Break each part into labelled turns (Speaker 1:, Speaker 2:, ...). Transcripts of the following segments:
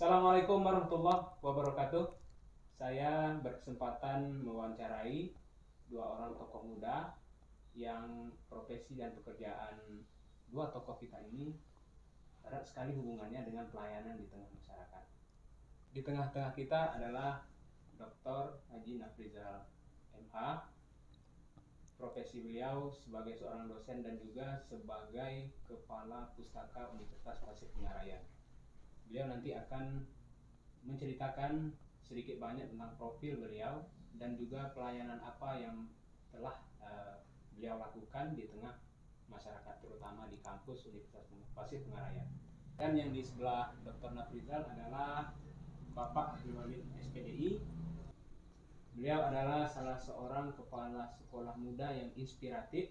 Speaker 1: Assalamualaikum warahmatullahi wabarakatuh. Saya berkesempatan mewawancarai dua orang tokoh muda yang profesi dan pekerjaan dua tokoh kita ini erat sekali hubungannya dengan pelayanan di tengah masyarakat. Di tengah-tengah kita adalah Dr. Haji Nafrizal MH. Profesi beliau sebagai seorang dosen dan juga sebagai Kepala Pustaka Universitas Tasikmalaya. Beliau nanti akan menceritakan sedikit banyak tentang profil beliau dan juga pelayanan apa yang telah beliau lakukan di tengah masyarakat, terutama di kampus Universitas Tasikmalaya. Dan yang di sebelah Dr. Nafrizal adalah Bapak Abdul Khalid SPDI. Beliau adalah salah seorang kepala sekolah muda yang inspiratif.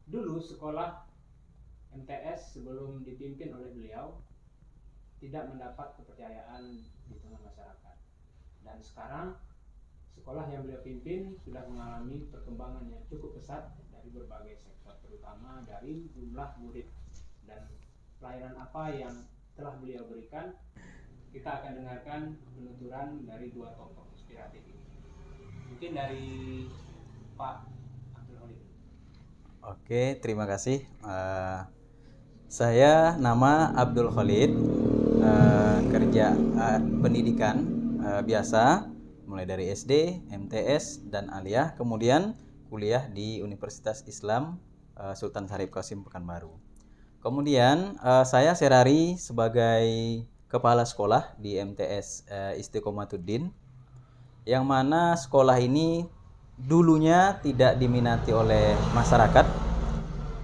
Speaker 1: Dulu sekolah MTS sebelum dipimpin oleh beliau tidak mendapat kepercayaan di tengah masyarakat. Dan sekarang sekolah yang beliau pimpin sudah mengalami perkembangan yang cukup pesat dari berbagai sektor, terutama dari jumlah murid dan pelayanan apa yang telah beliau berikan. Kita akan dengarkan penuturan dari dua tokoh inspiratif ini. Mungkin dari Pak Abdul Khalid.
Speaker 2: Oke, terima kasih. Saya nama Abdul Khalid, kerja pendidikan biasa, mulai dari SD, MTS, dan aliyah, kemudian kuliah di Universitas Islam Sultan Syarif Qasim Pekanbaru. Kemudian saya sehari sebagai kepala sekolah di MTS Istiqomatuddin, yang mana sekolah ini dulunya tidak diminati oleh masyarakat,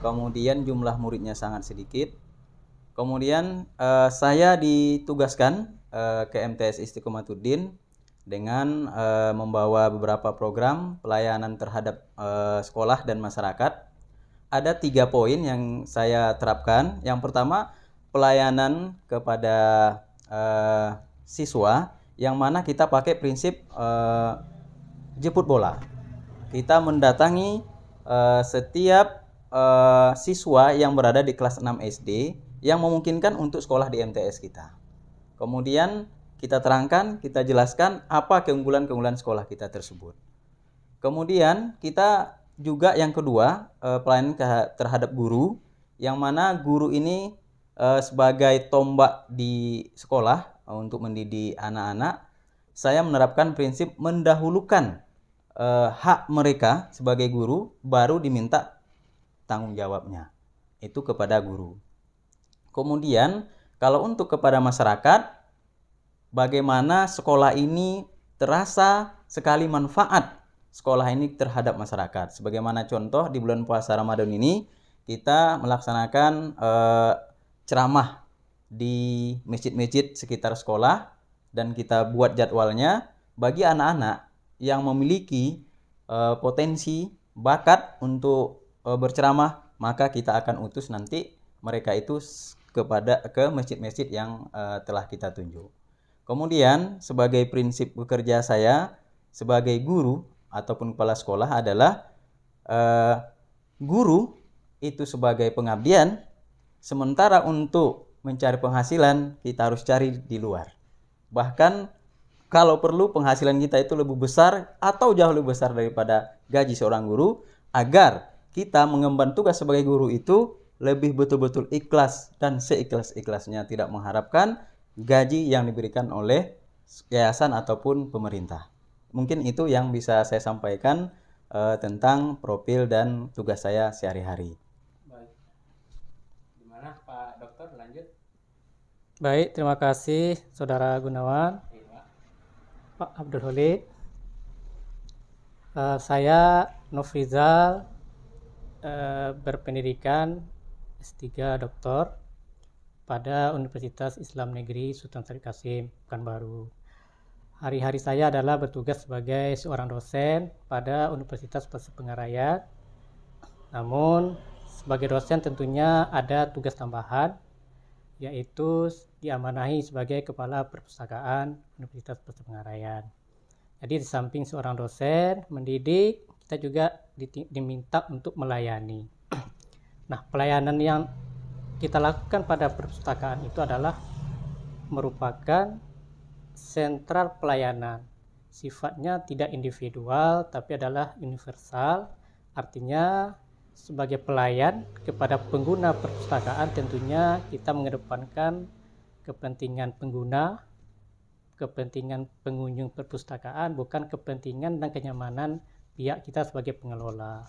Speaker 2: kemudian jumlah muridnya sangat sedikit. Kemudian saya ditugaskan ke MTS Istiqomatuddin dengan membawa beberapa program pelayanan terhadap sekolah dan masyarakat. Ada 3 poin yang saya terapkan. Yang pertama, pelayanan kepada siswa, yang mana kita pakai prinsip jemput bola. Kita mendatangi setiap siswa yang berada di kelas 6 SD yang memungkinkan untuk sekolah di MTS kita. Kemudian kita terangkan, kita jelaskan apa keunggulan-keunggulan sekolah kita tersebut. Kemudian kita juga yang kedua, pelayanan terhadap guru, yang mana guru ini sebagai tombak di sekolah untuk mendidik anak-anak. Saya menerapkan prinsip mendahulukan hak mereka sebagai guru, baru diminta tanggung jawabnya itu kepada guru. Kemudian kalau untuk kepada masyarakat, bagaimana sekolah ini terasa sekali manfaat sekolah ini terhadap masyarakat. Sebagaimana contoh di bulan puasa Ramadan ini kita melaksanakan ceramah di masjid-masjid sekitar sekolah, dan kita buat jadwalnya bagi anak-anak yang memiliki potensi bakat untuk berceramah, maka kita akan utus nanti mereka itu ke masjid-masjid yang telah kita tunjuk. Kemudian sebagai prinsip bekerja saya sebagai guru ataupun kepala sekolah adalah guru itu sebagai pengabdian, sementara untuk mencari penghasilan kita harus cari di luar. Bahkan kalau perlu penghasilan kita itu lebih besar atau jauh lebih besar daripada gaji seorang guru, agar kita mengemban tugas sebagai guru itu lebih betul-betul ikhlas dan seikhlas-ikhlasnya, tidak mengharapkan gaji yang diberikan oleh yayasan ataupun pemerintah. Mungkin itu yang bisa saya sampaikan tentang profil dan tugas saya sehari-hari.
Speaker 1: Baik. Gimana Pak Dokter, lanjut?
Speaker 3: Baik, terima kasih Saudara Gunawan. Pak Abdul Khalid. Saya Nofrizal, berpendidikan S3 Doktor pada Universitas Islam Negeri Sultan Syarif Qasim Pekanbaru. Hari-hari saya adalah bertugas sebagai seorang dosen pada Universitas Tasikmalaya. Namun sebagai dosen tentunya ada tugas tambahan, yaitu diamanahi sebagai Kepala Perpustakaan Universitas Tasikmalaya. Jadi di samping seorang dosen mendidik, kita juga diminta untuk melayani. Nah, pelayanan yang kita lakukan pada perpustakaan itu adalah merupakan sentral pelayanan. Sifatnya tidak individual tapi adalah universal. Artinya sebagai pelayan kepada pengguna perpustakaan tentunya kita mengedepankan kepentingan pengguna, kepentingan pengunjung perpustakaan, bukan kepentingan dan kenyamanan pihak kita sebagai pengelola.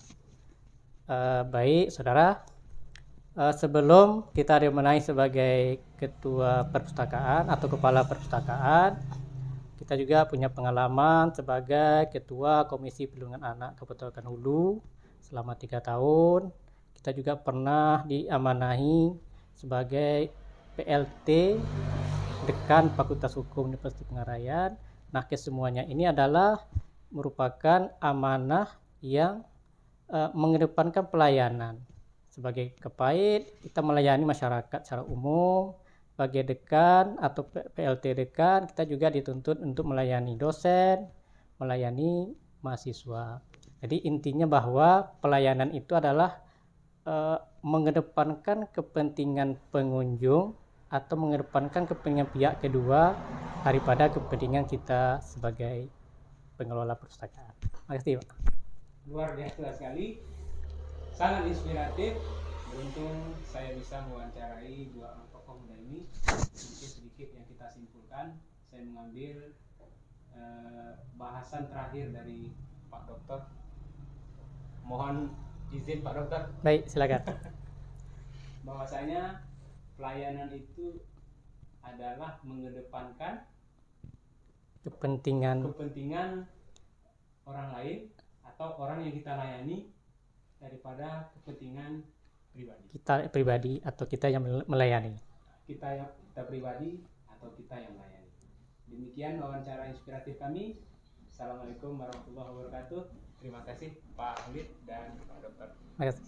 Speaker 3: Baik, saudara. Sebelum kita dimenai sebagai ketua perpustakaan atau kepala perpustakaan, kita juga punya pengalaman sebagai ketua Komisi Perlindungan Anak Kabupaten Hulu selama 3 tahun. Kita juga pernah diamanahi sebagai PLT Dekan Fakultas Hukum Universitas Pengarayan. Nah, kesemuanya ini adalah merupakan amanah yang mengedepankan pelayanan. Sebagai Kepait, kita melayani masyarakat secara umum. Sebagai dekan atau PLT dekan, kita juga dituntut untuk melayani dosen, melayani mahasiswa. Jadi intinya bahwa pelayanan itu adalah mengedepankan kepentingan pengunjung atau mengedepankan kepentingan pihak kedua daripada kepentingan kita sebagai pengelola perpustakaan. Terima kasih, Pak.
Speaker 1: Luar biasa sekali, sangat inspiratif. Beruntung saya bisa mewawancarai 2 orang tokoh muda ini. Sedikit-sedikit yang kita simpulkan, saya mengambil bahasan terakhir dari Pak Dokter. Mohon izin Pak Dokter.
Speaker 3: Baik, silakan.
Speaker 1: Bahwasanya pelayanan itu adalah mengedepankan
Speaker 3: Kepentingan
Speaker 1: orang lain atau orang yang kita layani daripada kepentingan pribadi.
Speaker 3: kita pribadi atau kita yang melayani.
Speaker 1: Kita pribadi atau kita yang melayani. Demikian wawancara inspiratif kami. Assalamualaikum warahmatullahi wabarakatuh. Terima kasih Pak Hamid dan Pak Dokter.
Speaker 3: Terima kasih.